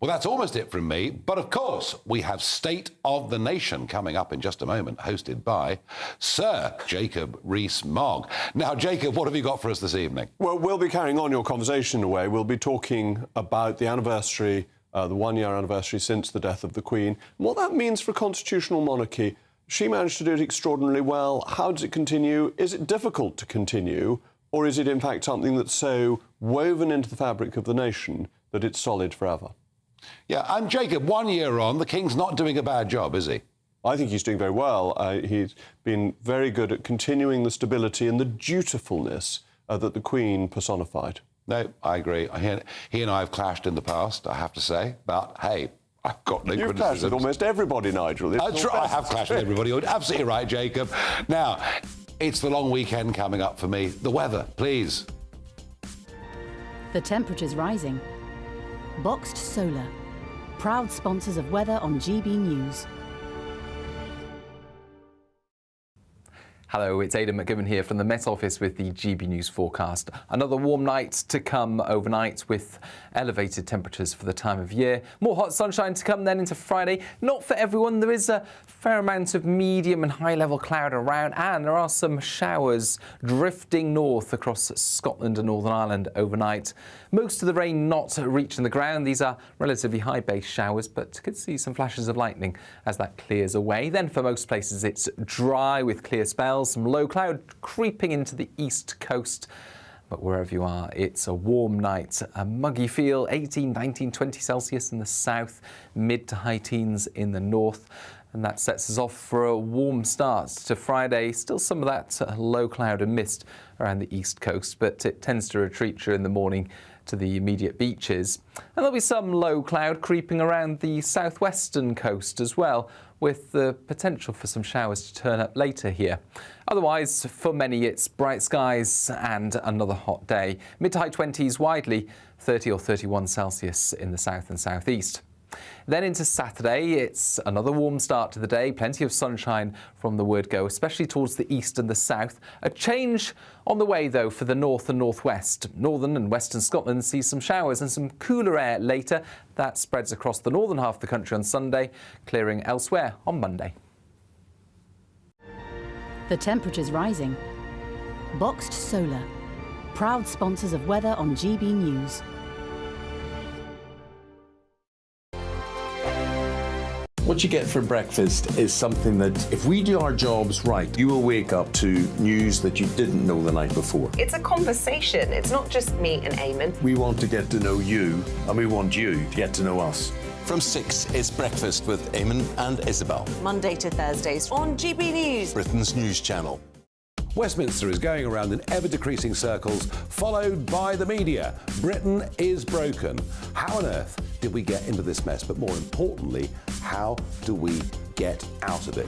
Well, that's almost it from me. But, of course, we have State of the Nation coming up in just a moment, hosted by Sir Jacob Rees-Mogg. Now, Jacob, what have you got for us this evening? Well, we'll be carrying on your conversation away. We'll be talking about the anniversary, the one-year anniversary since the death of the Queen, and what that means for constitutional monarchy. She managed to do it extraordinarily well. How does it continue? Is it difficult to continue? Or is it, in fact, something that's so woven into the fabric of the nation that it's solid forever? Yeah, and Jacob, 1 year on, the King's not doing a bad job, is he? I think he's doing very well. He's been very good at continuing the stability and the dutifulness that the Queen personified. No, I agree. He and I have clashed in the past, I have to say, but, hey, I've got no criticism. You've clashed with almost everybody, Nigel. That's right, I have clashed with everybody. You're absolutely right, Jacob. Now, it's the long weekend coming up for me. The weather, please. The temperature's rising. Boxed Solar, proud sponsors of weather on GB News. Hello, it's Aidan McGibbon here from the Met Office with the GB News forecast. Another warm night to come overnight with elevated temperatures for the time of year. More hot sunshine to come then into Friday. Not for everyone. There is a fair amount of medium and high-level cloud around, and there are some showers drifting north across Scotland and Northern Ireland overnight. Most of the rain not reaching the ground. These are relatively high-base showers, but could see some flashes of lightning as that clears away. Then for most places it's dry with clear spells. Some low cloud creeping into the east coast. But wherever you are, it's a warm night. A muggy feel, 18, 19, 20 Celsius in the south, mid to high teens in the north. And that sets us off for a warm start to Friday. Still some of that low cloud and mist around the east coast, but it tends to retreat during the morning to the immediate beaches. And there'll be some low cloud creeping around the southwestern coast as well, with the potential for some showers to turn up later here. Otherwise, for many, it's bright skies and another hot day. Mid to high 20s widely, 30 or 31 Celsius in the south and southeast. Then into Saturday, it's another warm start to the day. Plenty of sunshine from the word go, especially towards the east and the south. A change on the way, though, for the north and northwest. Northern and western Scotland see some showers and some cooler air later. That spreads across the northern half of the country on Sunday, clearing elsewhere on Monday. The temperature's rising. Boxed Solar, proud sponsors of weather on GB News. What you get for breakfast is something that, if we do our jobs right, you will wake up to news that you didn't know the night before. It's a conversation. It's not just me and Eamon. We want to get to know you, and we want you to get to know us. From 6, it's Breakfast with Eamon and Isabel. Monday to Thursdays on GB News, Britain's news channel. Westminster is going around in ever-decreasing circles, followed by the media. Britain is broken. How on earth did we get into this mess? But more importantly, how do we get out of it?